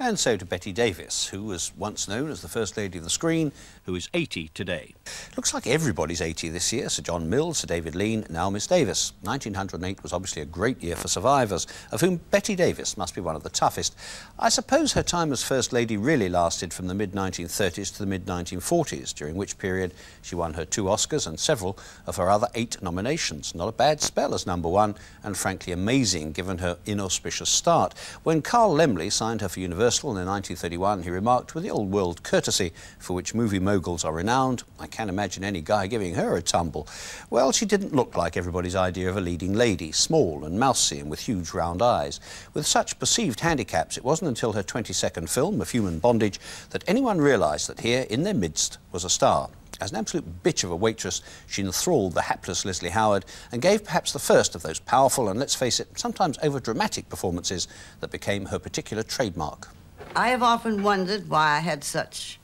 And so to Bette Davis, who was once known as the First Lady of the Screen, who is 80 today. Looks like everybody's 80 this year. Sir John Mills, Sir David Lean, now Miss Davis. 1908 was obviously a great year for survivors, of whom Bette Davis must be one of the toughest. I suppose her time as First Lady really lasted from the mid-1930s to the mid-1940s, during which period she won her 2 Oscars and several of her other 8 nominations. Not a bad spell as #1, and frankly amazing given her inauspicious start. When Carl Laemmle signed her for Universal in 1931, he remarked with the old world courtesy for which movie moguls are renowned, "I can't imagine any guy giving her a tumble." Well, she didn't look like everybody's idea of a leading lady, small and mousy and with huge round eyes. With such perceived handicaps, it wasn't until her 22nd film, of Human Bondage, that anyone realised that here, in their midst, was a star. As an absolute bitch of a waitress, she enthralled the hapless Leslie Howard and gave perhaps the first of those powerful and, let's face it, sometimes over-dramatic performances that became her particular trademark. I have often wondered why I had such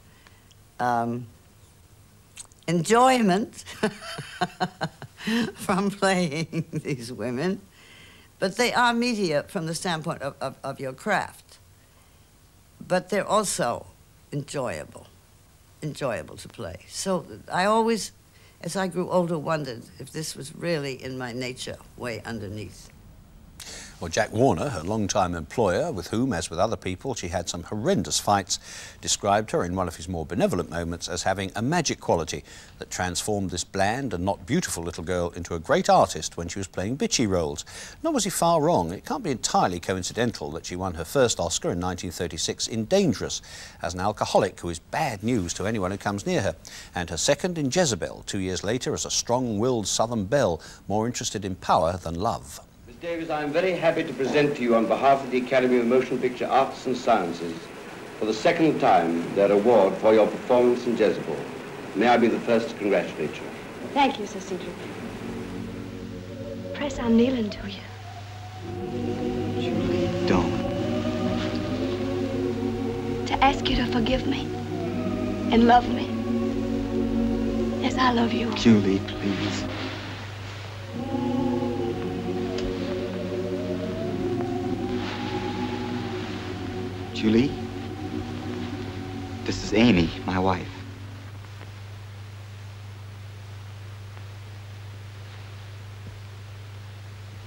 enjoyment from playing these women, but they are media from the standpoint of your craft. But they're also enjoyable to play. So I always, as I grew older, wondered if this was really in my nature way underneath. Well, Jack Warner, her long-time employer, with whom, as with other people, she had some horrendous fights, described her in one of his more benevolent moments as having a magic quality that transformed this bland and not beautiful little girl into a great artist when she was playing bitchy roles. Nor was he far wrong. It can't be entirely coincidental that she won her first Oscar in 1936 in Dangerous, as an alcoholic who is bad news to anyone who comes near her, and her second in Jezebel 2 years later as a strong-willed Southern belle, more interested in power than love. Davis, I am very happy to present to you on behalf of the Academy of Motion Picture Arts and Sciences for the second time their award for your performance in Jezebel. May I be the first to congratulate you. Thank you, Sir Cedric. Press, I'm kneeling to you. Julie, don't. To ask you to forgive me and love me as I love you. Julie, please. Julie, this is Amy, my wife.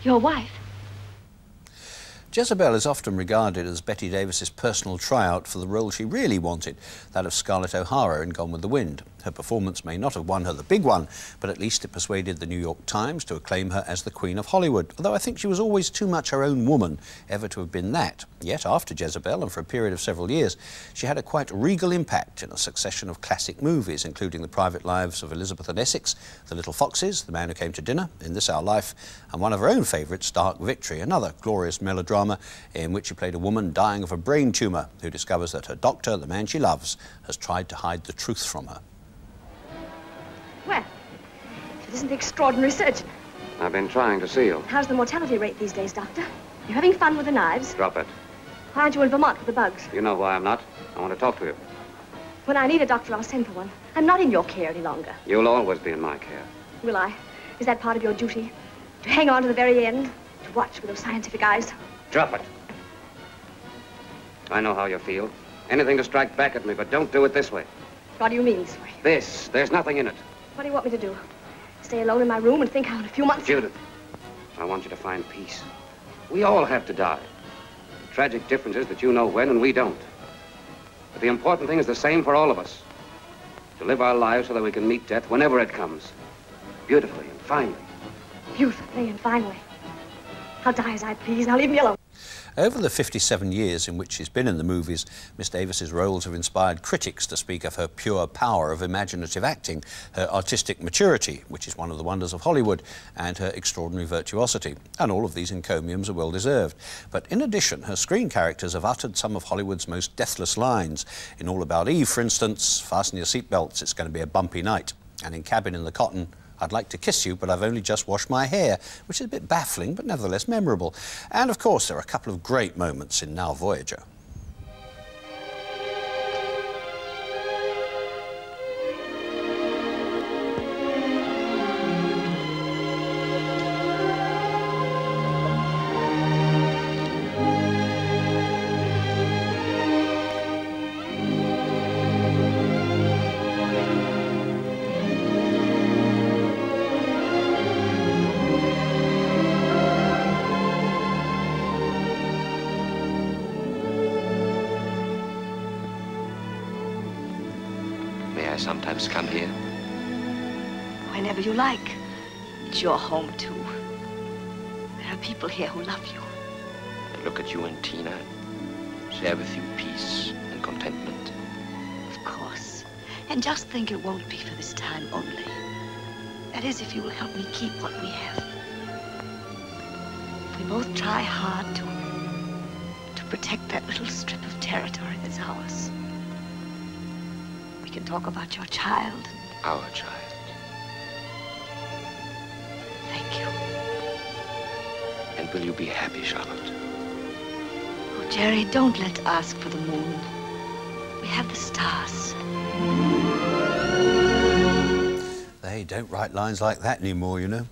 Your wife? Jezebel is often regarded as Bette Davis's personal tryout for the role she really wanted, that of Scarlett O'Hara in Gone with the Wind. Her performance may not have won her the big one, but at least it persuaded the New York Times to acclaim her as the Queen of Hollywood, although I think she was always too much her own woman ever to have been that. Yet after Jezebel, and for a period of several years, she had a quite regal impact in a succession of classic movies, including The Private Lives of Elizabeth and Essex, The Little Foxes, The Man Who Came to Dinner, In This Our Life, and one of her own favourites, Dark Victory, another glorious melodrama in which she played a woman dying of a brain tumour who discovers that her doctor, the man she loves, has tried to hide the truth from her. Well, if it isn't the extraordinary surgeon. I've been trying to see you. How's the mortality rate these days, Doctor? You having fun with the knives? Drop it. Why aren't you in Vermont with the bugs? You know why I'm not. I want to talk to you. When I need a doctor, I'll send for one. I'm not in your care any longer. You'll always be in my care. Will I? Is that part of your duty? To hang on to the very end? To watch with those scientific eyes? Drop it. I know how you feel. Anything to strike back at me, but don't do it this way. What do you mean, this way? This. There's nothing in it. What do you want me to do? Stay alone in my room and think how in a few months... Judith, I want you to find peace. We all have to die. The tragic difference is that you know when and we don't. But the important thing is the same for all of us. To live our lives so that we can meet death whenever it comes. Beautifully and finely. Beautifully and finally. I'll die as I please. Now leave me alone. Over the 57 years in which she's been in the movies, Miss Davis's roles have inspired critics to speak of her pure power of imaginative acting, her artistic maturity, which is one of the wonders of Hollywood, and her extraordinary virtuosity. And all of these encomiums are well deserved. But in addition, her screen characters have uttered some of Hollywood's most deathless lines. In All About Eve, for instance, fasten your seatbelts, it's going to be a bumpy night. And in Cabin in the Cotton, I'd like to kiss you, but I've only just washed my hair, which is a bit baffling, but nevertheless memorable. And of course, there are a couple of great moments in Now Voyager. I sometimes come here? Whenever you like. It's your home, too. There are people here who love you. I look at you and Tina, share with you peace and contentment. Of course. And just think it won't be for this time only. That is, if you will help me keep what we have. If we both try hard to protect that little strip of territory that's ours. We can talk about your child. Our child. Thank you. And will you be happy, Charlotte? Oh, Jerry, don't let's ask for the moon. We have the stars. They don't write lines like that anymore, you know.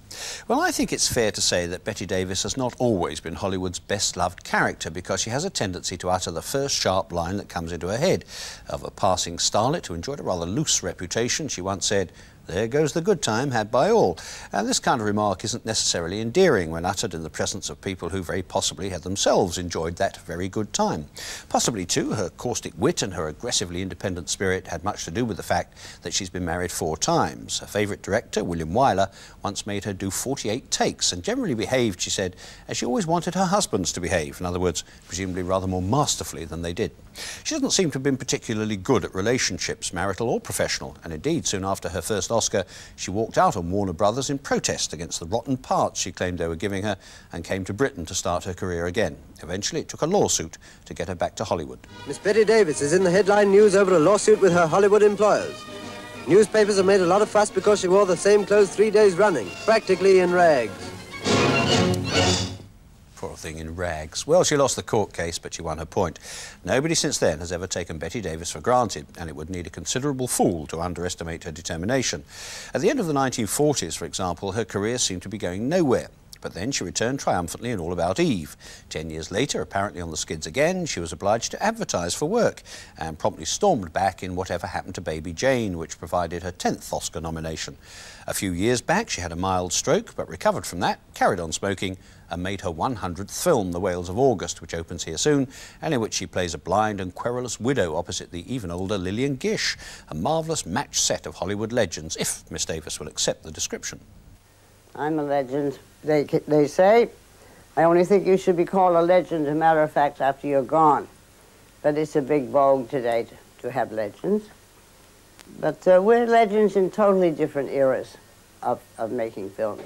Well, I think it's fair to say that Bette Davis has not always been Hollywood's best-loved character, because she has a tendency to utter the first sharp line that comes into her head. Of a passing starlet who enjoyed a rather loose reputation, she once said, "There goes the good time had by all." And this kind of remark isn't necessarily endearing when uttered in the presence of people who very possibly had themselves enjoyed that very good time. Possibly, too, her caustic wit and her aggressively independent spirit had much to do with the fact that she's been married 4 times. Her favourite director, William Wyler, once made her do 48 takes and generally behaved, she said, as she always wanted her husbands to behave. In other words, presumably rather more masterfully than they did. She doesn't seem to have been particularly good at relationships, marital or professional, and indeed, soon after her first Oscar, she walked out on Warner Brothers in protest against the rotten parts she claimed they were giving her, and came to Britain to start her career again. Eventually, it took a lawsuit to get her back to Hollywood. Miss Bette Davis is in the headline news over a lawsuit with her Hollywood employers. Newspapers have made a lot of fuss because she wore the same clothes 3 days running, practically in rags. Poor thing, in rags. Well, she lost the court case, but she won her point. Nobody since then has ever taken Bette Davis for granted, and it would need a considerable fool to underestimate her determination. At the end of the 1940s, for example, her career seemed to be going nowhere. But then she returned triumphantly in All About Eve. 10 years later, apparently on the skids again, she was obliged to advertise for work and promptly stormed back in Whatever Happened to Baby Jane, which provided her 10th Oscar nomination. A few years back, she had a mild stroke, but recovered from that, carried on smoking, and made her 100th film, The Whales of August, which opens here soon, and in which she plays a blind and querulous widow opposite the even older Lillian Gish, a marvellous match set of Hollywood legends, if Miss Davis will accept the description. I'm a legend. They say, I only think you should be called a legend, as a matter of fact, after you're gone. But it's a big vogue today to have legends. But we're legends in totally different eras of making films.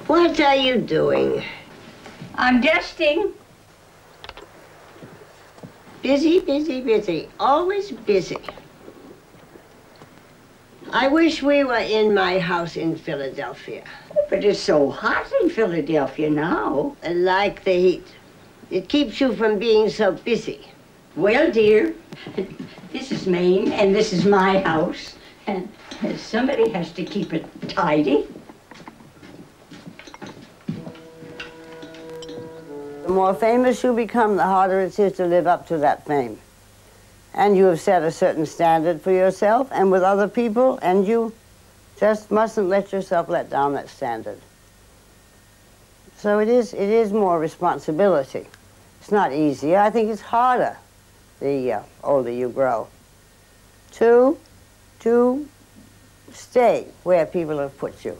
What are you doing? I'm dusting. Busy, busy, busy. Always busy. I wish we were in my house in Philadelphia. But it's so hot in Philadelphia now. I like the heat. It keeps you from being so busy. Well, dear, this is Maine, and this is my house, and somebody has to keep it tidy. The more famous you become, the harder it is to live up to that fame. And you have set a certain standard for yourself and with other people, and you just mustn't let yourself let down that standard. So it is more responsibility. It's not easier. I think it's harder the older you grow to stay where people have put you.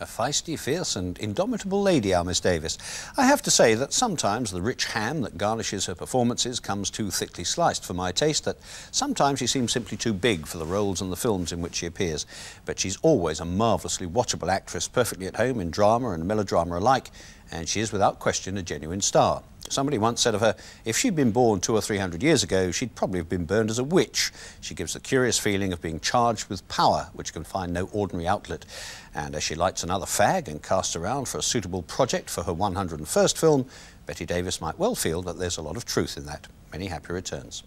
A feisty, fierce and indomitable lady, our Miss Davis. I have to say that sometimes the rich ham that garnishes her performances comes too thickly sliced for my taste, that sometimes she seems simply too big for the roles and the films in which she appears. But she's always a marvellously watchable actress, perfectly at home in drama and melodrama alike, and she is without question a genuine star. Somebody once said of her, if she'd been born 200 or 300 years ago, she'd probably have been burned as a witch. She gives the curious feeling of being charged with power, which can find no ordinary outlet. And as she lights another fag and casts around for a suitable project for her 101st film, Bette Davis might well feel that there's a lot of truth in that. Many happy returns.